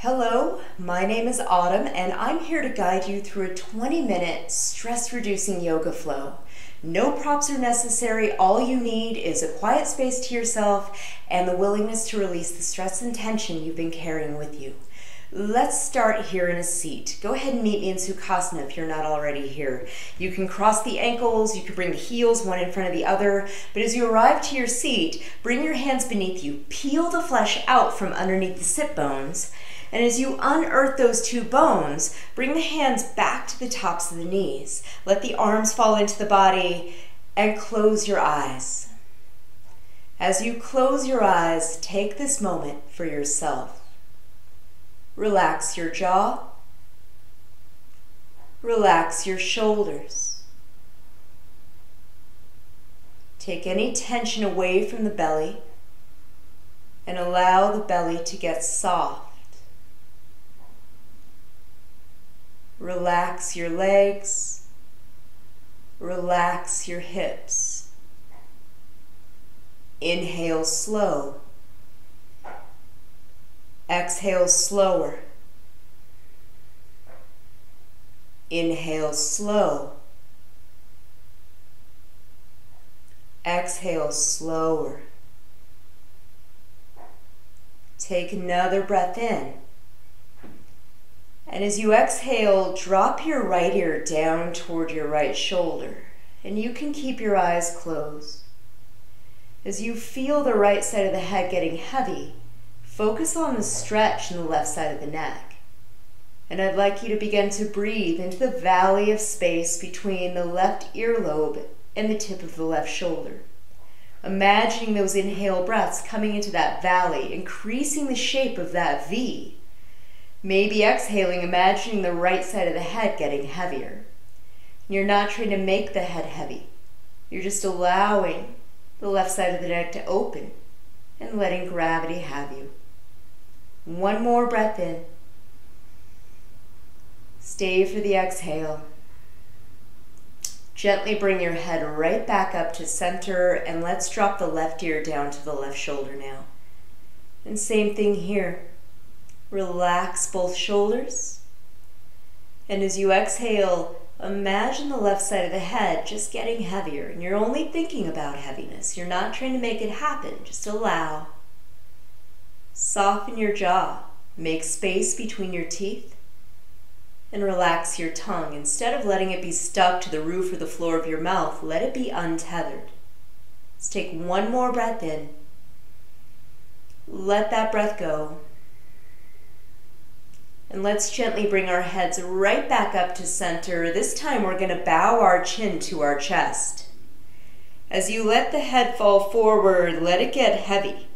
Hello, my name is Autumn and I'm here to guide you through a 20-minute stress-reducing yoga flow. No props are necessary. All you need is a quiet space to yourself and the willingness to release the stress and tension you've been carrying with you. Let's start here in a seat. Go ahead and meet me in Sukhasana if you're not already here. You can cross the ankles, you can bring the heels one in front of the other, but as you arrive to your seat, bring your hands beneath you. Peel the flesh out from underneath the sit bones. And as you unearth those two bones, bring the hands back to the tops of the knees. Let the arms fall into the body and close your eyes. As you close your eyes, take this moment for yourself. Relax your jaw. Relax your shoulders. Take any tension away from the belly and allow the belly to get soft. Relax your legs, relax your hips. Inhale slow, exhale slower. Inhale slow, exhale slower. Take another breath in. And as you exhale, drop your right ear down toward your right shoulder, and you can keep your eyes closed. As you feel the right side of the head getting heavy, focus on the stretch in the left side of the neck. And I'd like you to begin to breathe into the valley of space between the left earlobe and the tip of the left shoulder. Imagining those inhale breaths coming into that valley, increasing the shape of that V. Maybe exhaling, imagining the right side of the head getting heavier. You're not trying to make the head heavy. You're just allowing the left side of the neck to open and letting gravity have you. One more breath in. Stay for the exhale. Gently bring your head right back up to center, and let's drop the left ear down to the left shoulder now. And same thing here. Relax both shoulders. And as you exhale, imagine the left side of the head just getting heavier. And you're only thinking about heaviness. You're not trying to make it happen. Just allow. Soften your jaw. Make space between your teeth. And relax your tongue. Instead of letting it be stuck to the roof or the floor of your mouth, let it be untethered. Let's take one more breath in. Let that breath go. And let's gently bring our heads right back up to center. This time we're going to bow our chin to our chest. As you let the head fall forward, let it get heavy.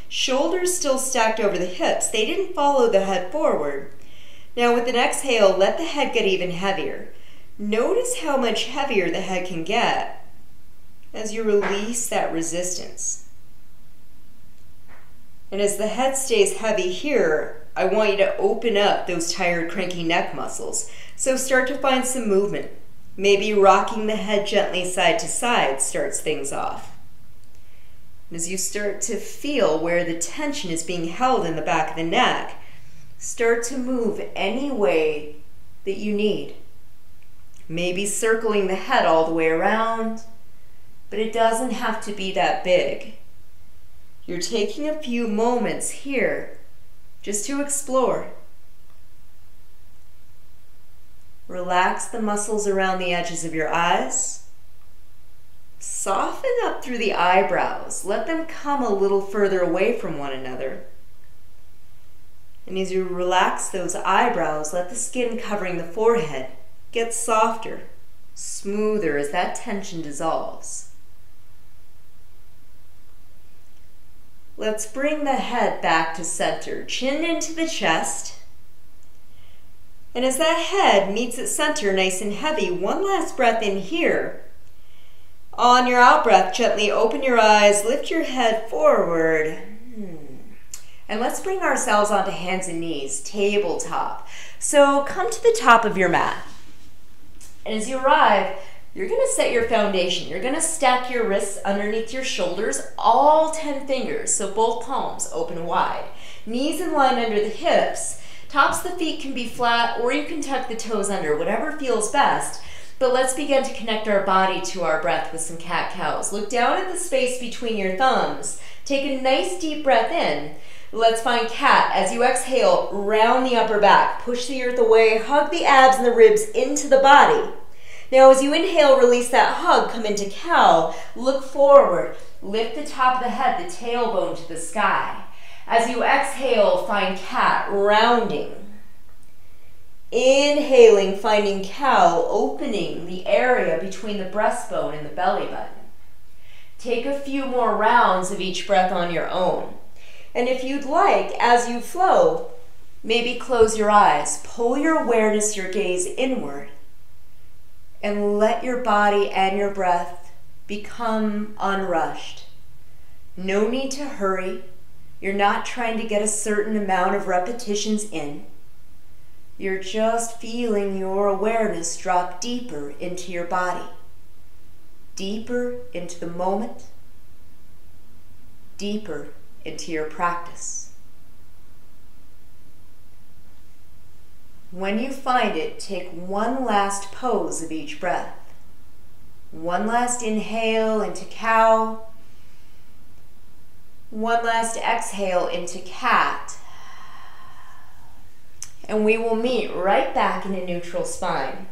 Shoulders still stacked over the hips. They didn't follow the head forward. Now with an exhale, let the head get even heavier. Notice how much heavier the head can get as you release that resistance. And as the head stays heavy here, I want you to open up those tired, cranky neck muscles. So start to find some movement. Maybe rocking the head gently side to side starts things off. And as you start to feel where the tension is being held in the back of the neck, start to move any way that you need. Maybe circling the head all the way around, but it doesn't have to be that big. You're taking a few moments here just to explore. Relax the muscles around the edges of your eyes. Soften up through the eyebrows. Let them come a little further away from one another. And as you relax those eyebrows, let the skin covering the forehead get softer, smoother as that tension dissolves. Let's bring the head back to center, chin into the chest. And as that head meets its center nice and heavy, one last breath in here. On your out breath, gently open your eyes, lift your head forward. And let's bring ourselves onto hands and knees, tabletop. So come to the top of your mat. And as you arrive, You're going to set your foundation. You're going to stack your wrists underneath your shoulders, all 10 fingers, so both palms open wide. Knees in line under the hips. Tops of the feet can be flat, or you can tuck the toes under, whatever feels best. But let's begin to connect our body to our breath with some cat-cows. Look down at the space between your thumbs. Take a nice deep breath in. Let's find cat. As you exhale, round the upper back. Push the earth away, hug the abs and the ribs into the body. Now as you inhale, release that hug, come into cow. Look forward. Lift the top of the head, the tailbone to the sky. As you exhale, find cat, rounding. Inhaling, finding cow, opening the area between the breastbone and the belly button. Take a few more rounds of each breath on your own. And if you'd like, as you flow, maybe close your eyes, pull your awareness, your gaze inward, and let your body and your breath become unrushed. No need to hurry. You're not trying to get a certain amount of repetitions in. You're just feeling your awareness drop deeper into your body, deeper into the moment, deeper into your practice. When you find it, take one last pose of each breath. One last inhale into cow. One last exhale into cat. And we will meet right back in a neutral spine.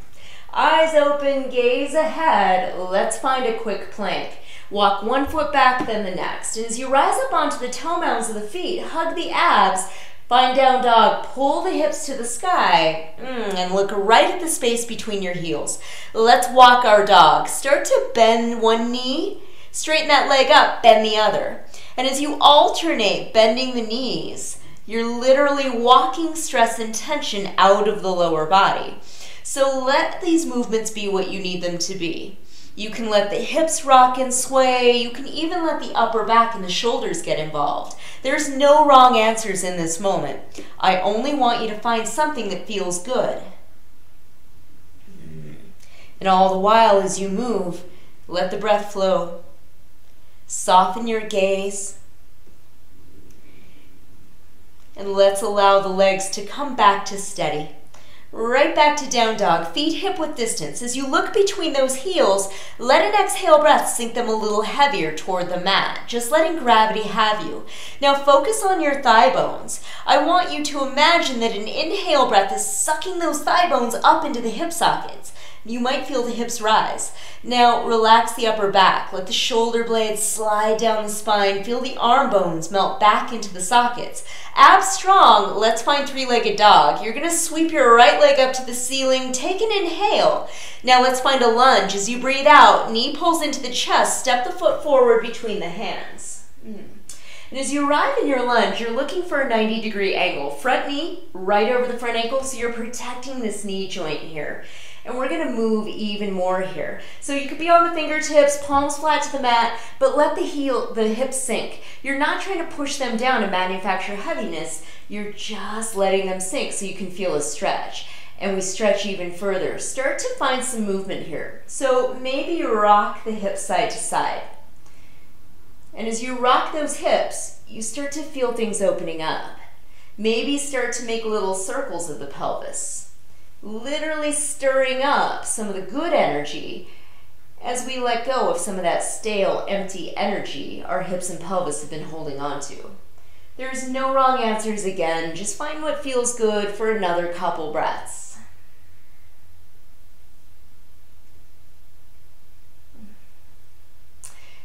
Eyes open, gaze ahead. Let's find a quick plank. Walk one foot back, then the next. And as you rise up onto the toe mounds of the feet, hug the abs, find down dog, pull the hips to the sky, and look right at the space between your heels. Let's walk our dog. Start to bend one knee, straighten that leg up, bend the other. And as you alternate bending the knees, you're literally walking stress and tension out of the lower body. So let these movements be what you need them to be. You can let the hips rock and sway. You can even let the upper back and the shoulders get involved. There's no wrong answers in this moment. I only want you to find something that feels good. And all the while as you move, let the breath flow. Soften your gaze. And let's allow the legs to come back to steady. Right back to down dog, feet hip width distance. As you look between those heels, let an exhale breath sink them a little heavier toward the mat, just letting gravity have you. Now focus on your thigh bones. I want you to imagine that an inhale breath is sucking those thigh bones up into the hip sockets. You might feel the hips rise. Now relax the upper back. Let the shoulder blades slide down the spine. Feel the arm bones melt back into the sockets. Abs strong. Let's find three-legged dog. You're going to sweep your right leg up to the ceiling. Take an inhale. Now let's find a lunge. As you breathe out, knee pulls into the chest. Step the foot forward between the hands. And as you arrive in your lunge, you're looking for a 90-degree angle. Front knee right over the front ankle, so you're protecting this knee joint here. And we're going to move even more here. So you could be on the fingertips, palms flat to the mat, but let the hips sink. You're not trying to push them down and manufacture heaviness. You're just letting them sink so you can feel a stretch. And we stretch even further. Start to find some movement here. So maybe you rock the hips side to side. And as you rock those hips, you start to feel things opening up. Maybe start to make little circles of the pelvis. Literally stirring up some of the good energy as we let go of some of that stale, empty energy our hips and pelvis have been holding on to. There's no wrong answers again. Just find what feels good for another couple breaths.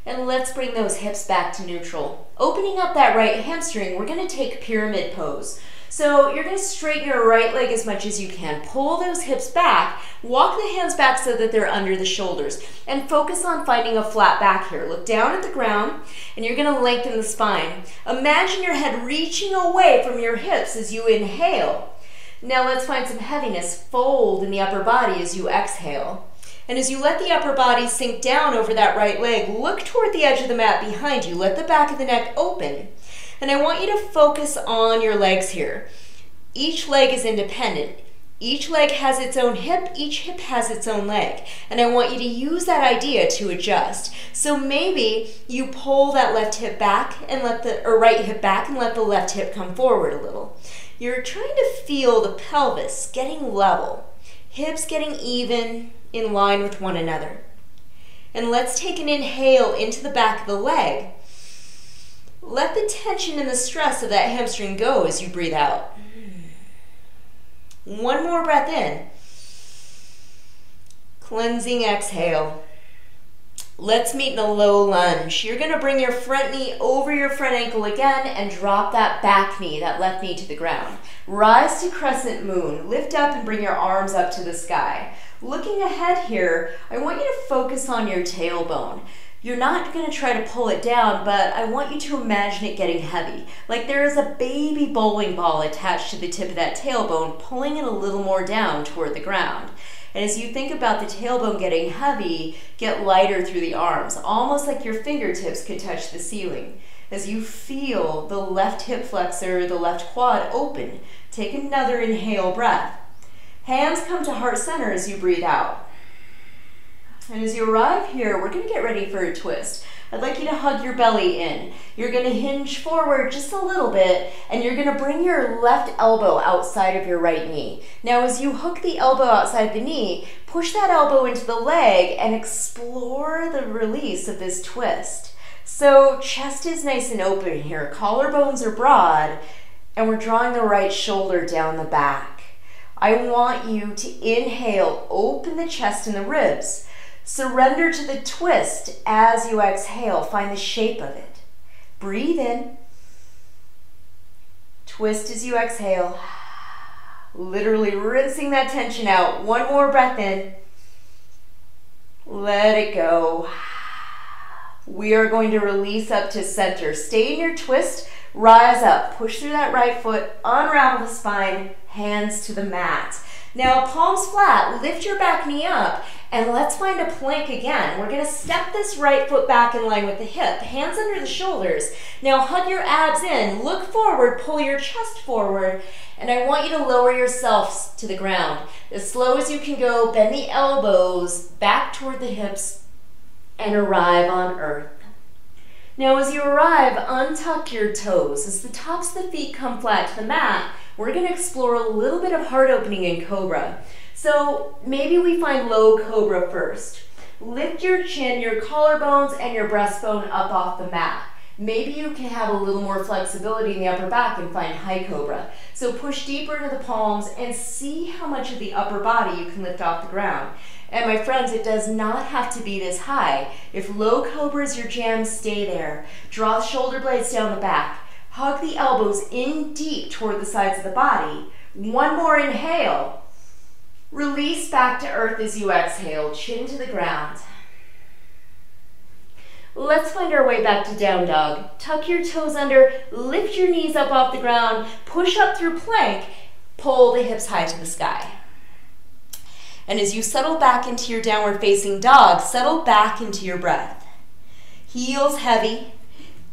And let's bring those hips back to neutral. Opening up that right hamstring, we're going to take pyramid pose. So you're going to straighten your right leg as much as you can. Pull those hips back. Walk the hands back so that they're under the shoulders. And focus on finding a flat back here. Look down at the ground, and you're going to lengthen the spine. Imagine your head reaching away from your hips as you inhale. Now let's find some heaviness. Fold in the upper body as you exhale. And as you let the upper body sink down over that right leg, look toward the edge of the mat behind you. Let the back of the neck open. And I want you to focus on your legs here. Each leg is independent. Each leg has its own hip, each hip has its own leg. And I want you to use that idea to adjust. So maybe you pull that left hip back and right hip back and let the left hip come forward a little. You're trying to feel the pelvis getting level, hips getting even, in line with one another. And let's take an inhale into the back of the leg. Let the tension and the stress of that hamstring go as you breathe out. One more breath in. Cleansing exhale. Let's meet in a low lunge. You're going to bring your front knee over your front ankle again and drop that back knee, that left knee, to the ground. Rise to crescent moon. Lift up and bring your arms up to the sky. Looking ahead here, I want you to focus on your tailbone. You're not going to try to pull it down, but I want you to imagine it getting heavy. Like there is a baby bowling ball attached to the tip of that tailbone, pulling it a little more down toward the ground. And as you think about the tailbone getting heavy, get lighter through the arms, almost like your fingertips could touch the ceiling. As you feel the left hip flexor, the left quad open, take another inhale breath. Hands come to heart center as you breathe out. And as you arrive here, we're going to get ready for a twist. I'd like you to hug your belly in. You're going to hinge forward just a little bit, and you're going to bring your left elbow outside of your right knee. Now, as you hook the elbow outside the knee, push that elbow into the leg and explore the release of this twist. So chest is nice and open here. Collarbones are broad, and we're drawing the right shoulder down the back. I want you to inhale, open the chest and the ribs. Surrender to the twist as you exhale. Find the shape of it. Breathe in. Twist as you exhale. Literally rinsing that tension out. One more breath in. Let it go. We are going to release up to center. Stay in your twist. Rise up. Push through that right foot. Unravel the spine. Hands to the mat. Now, palms flat. Lift your back knee up. And let's find a plank again. We're going to step this right foot back in line with the hip. Hands under the shoulders. Now hug your abs in. Look forward. Pull your chest forward. And I want you to lower yourself to the ground. As slow as you can go, bend the elbows back toward the hips and arrive on earth. Now as you arrive, untuck your toes. As the tops of the feet come flat to the mat, we're going to explore a little bit of heart opening in Cobra. So maybe we find low cobra first. Lift your chin, your collarbones, and your breastbone up off the mat. Maybe you can have a little more flexibility in the upper back and find high cobra. So push deeper into the palms and see how much of the upper body you can lift off the ground. And my friends, it does not have to be this high. If low cobra is your jam, stay there. Draw the shoulder blades down the back. Hug the elbows in deep toward the sides of the body. One more inhale. Release back to earth as you exhale, chin to the ground. Let's find our way back to down dog. Tuck your toes under, lift your knees up off the ground, push up through plank, pull the hips high to the sky. And as you settle back into your downward facing dog, settle back into your breath. Heels heavy,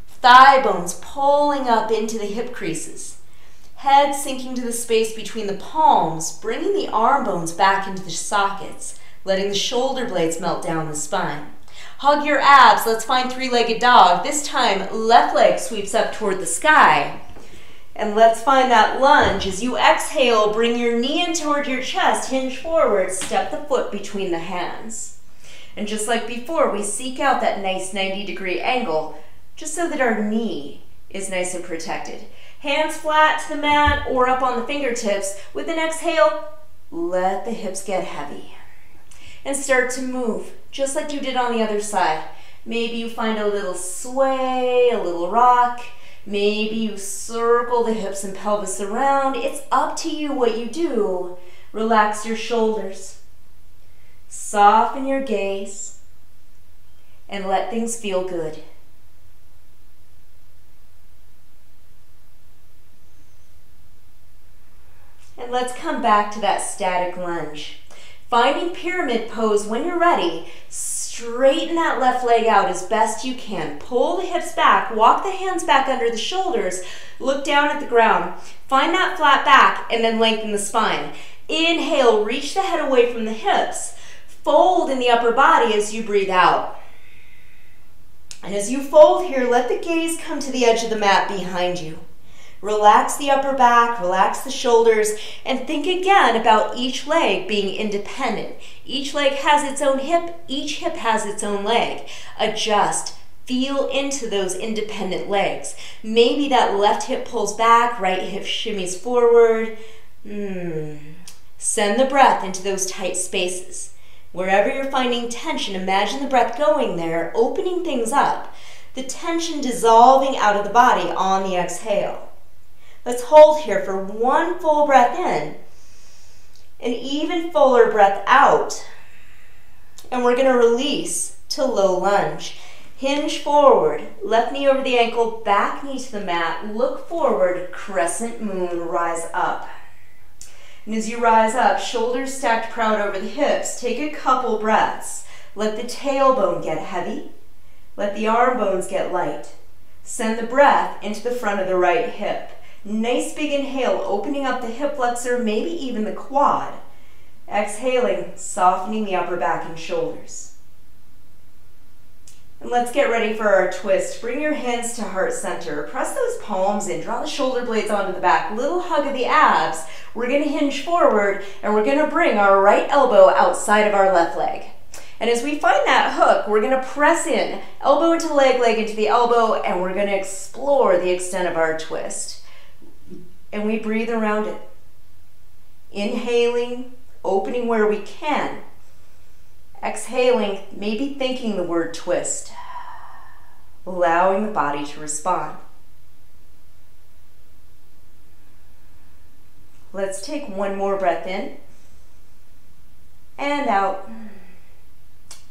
thigh bones pulling up into the hip creases. Head sinking to the space between the palms, bringing the arm bones back into the sockets, letting the shoulder blades melt down the spine. Hug your abs. Let's find three-legged dog. This time, left leg sweeps up toward the sky. And let's find that lunge. As you exhale, bring your knee in toward your chest, hinge forward, step the foot between the hands. And just like before, we seek out that nice 90-degree angle, just so that our knee is nice and protected. Hands flat to the mat or up on the fingertips. With an exhale, let the hips get heavy. And start to move, just like you did on the other side. Maybe you find a little sway, a little rock. Maybe you circle the hips and pelvis around. It's up to you what you do. Relax your shoulders. Soften your gaze. And let things feel good. And let's come back to that static lunge. Finding pyramid pose when you're ready. Straighten that left leg out as best you can. Pull the hips back. Walk the hands back under the shoulders. Look down at the ground. Find that flat back and then lengthen the spine. Inhale, reach the head away from the hips. Fold in the upper body as you breathe out. And as you fold here, let the gaze come to the edge of the mat behind you. Relax the upper back, relax the shoulders, and think again about each leg being independent. Each leg has its own hip, each hip has its own leg. Adjust, feel into those independent legs. Maybe that left hip pulls back, right hip shimmies forward. Send the breath into those tight spaces. Wherever you're finding tension, imagine the breath going there, opening things up. The tension dissolving out of the body on the exhale. Let's hold here for one full breath in, an even fuller breath out. And we're going to release to low lunge. Hinge forward, left knee over the ankle, back knee to the mat, look forward, crescent moon, rise up. And as you rise up, shoulders stacked proud over the hips, take a couple breaths. Let the tailbone get heavy. Let the arm bones get light. Send the breath into the front of the right hip. Nice big inhale, opening up the hip flexor, maybe even the quad. Exhaling, softening the upper back and shoulders. And let's get ready for our twist. Bring your hands to heart center. Press those palms in, draw the shoulder blades onto the back. Little hug of the abs. We're going to hinge forward and we're going to bring our right elbow outside of our left leg. And as we find that hook, we're going to press in, elbow into leg, leg into the elbow, and we're going to explore the extent of our twist. And we breathe around it. Inhaling, opening where we can. Exhaling, maybe thinking the word twist. Allowing the body to respond. Let's take one more breath in and out.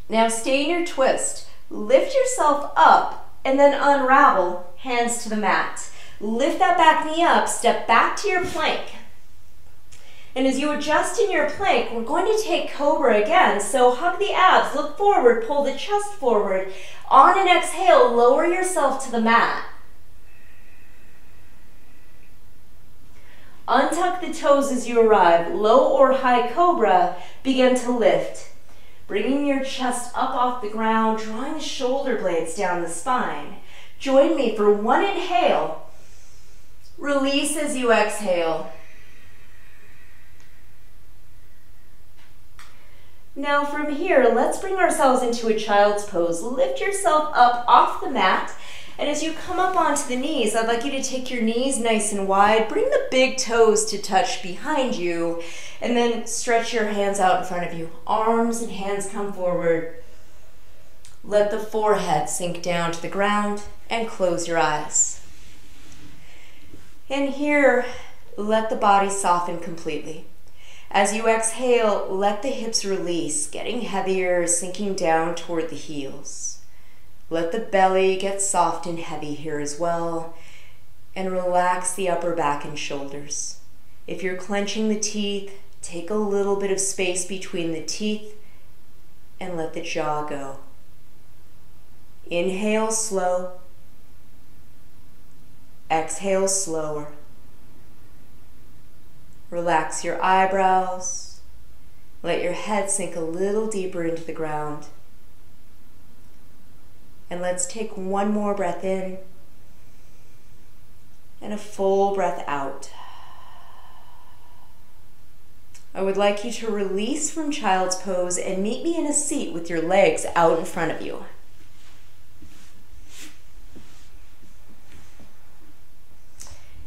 Now stay in your twist. Lift yourself up and then unravel, hands to the mat. Lift that back knee up, step back to your plank. And as you adjust in your plank, we're going to take cobra again. So hug the abs, look forward, pull the chest forward. On an exhale, lower yourself to the mat. Untuck the toes as you arrive. Low or high cobra, begin to lift. Bringing your chest up off the ground, drawing the shoulder blades down the spine. Join me for one inhale. Release as you exhale. Now from here, let's bring ourselves into a child's pose. Lift yourself up off the mat. And as you come up onto the knees, I'd like you to take your knees nice and wide. Bring the big toes to touch behind you. And then stretch your hands out in front of you. Arms and hands come forward. Let the forehead sink down to the ground and close your eyes. And here, let the body soften completely. As you exhale, let the hips release, getting heavier, sinking down toward the heels. Let the belly get soft and heavy here as well, and relax the upper back and shoulders. If you're clenching the teeth, take a little bit of space between the teeth and let the jaw go. Inhale slow, exhale slower. Relax your eyebrows. Let your head sink a little deeper into the ground. And let's take one more breath in and a full breath out. I would like you to release from child's pose and meet me in a seat with your legs out in front of you.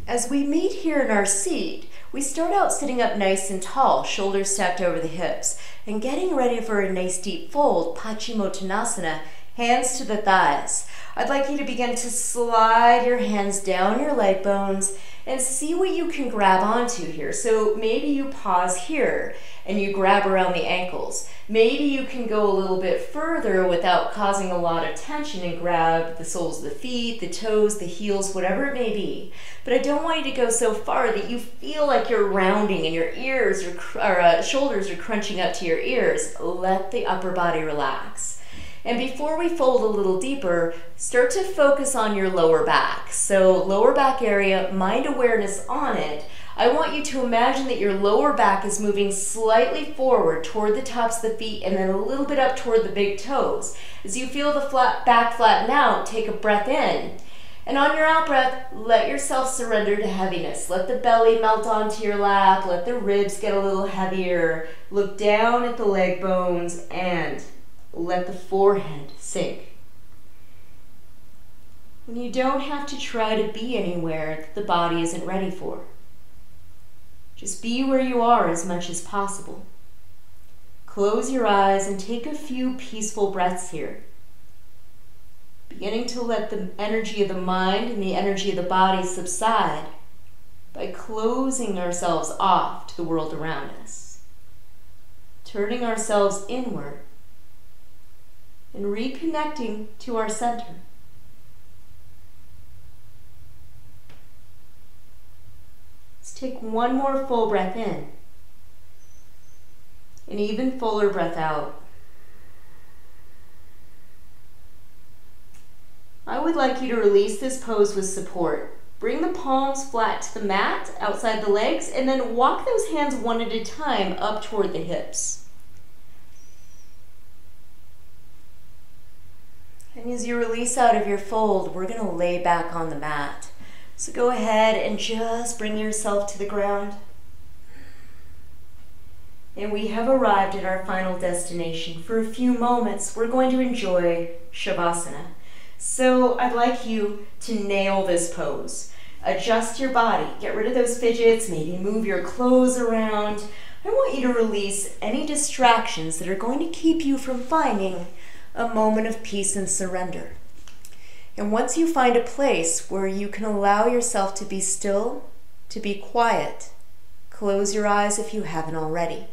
As we meet here in our seat, we start out sitting up nice and tall, shoulders stacked over the hips, and getting ready for a nice deep fold, Paschimottanasana, hands to the thighs. I'd like you to begin to slide your hands down your leg bones and see what you can grab onto here. So maybe you pause here and you grab around the ankles. Maybe you can go a little bit further without causing a lot of tension and grab the soles of the feet, the toes, the heels, whatever it may be. But I don't want you to go so far that you feel like you're rounding and your ears or shoulders are crunching up to your ears. Let the upper body relax. And before we fold a little deeper, start to focus on your lower back. So lower back area, mind awareness on it. I want you to imagine that your lower back is moving slightly forward toward the tops of the feet and then a little bit up toward the big toes. As you feel the back flatten out, take a breath in. And on your out breath, let yourself surrender to heaviness. Let the belly melt onto your lap. Let the ribs get a little heavier. Look down at the leg bones and let the forehead sink. And you don't have to try to be anywhere that the body isn't ready for. Just be where you are as much as possible. Close your eyes and take a few peaceful breaths here. Beginning to let the energy of the mind and the energy of the body subside by closing ourselves off to the world around us. Turning ourselves inward and reconnecting to our center. Let's take one more full breath in. An even fuller breath out. I would like you to release this pose with support. Bring the palms flat to the mat outside the legs and then walk those hands one at a time up toward the hips. And as you release out of your fold, we're going to lay back on the mat. So go ahead and just bring yourself to the ground. And we have arrived at our final destination. For a few moments, we're going to enjoy Shavasana. So I'd like you to nail this pose. Adjust your body, get rid of those fidgets, maybe move your clothes around. I want you to release any distractions that are going to keep you from finding a moment of peace and surrender. And once you find a place where you can allow yourself to be still, to be quiet, close your eyes if you haven't already.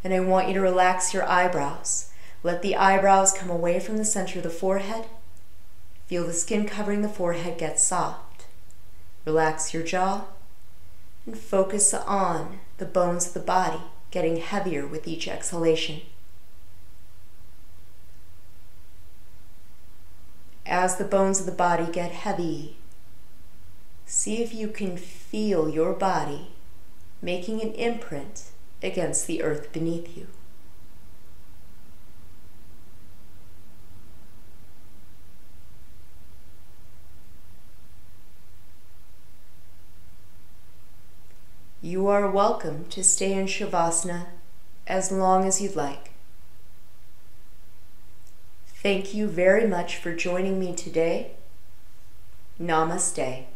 And I want you to relax your eyebrows. Let the eyebrows come away from the center of the forehead. Feel the skin covering the forehead get soft. Relax your jaw and focus on the bones of the body getting heavier with each exhalation. As the bones of the body get heavy, see if you can feel your body making an imprint against the earth beneath you. You are welcome to stay in Shavasana as long as you'd like. Thank you very much for joining me today. Namaste.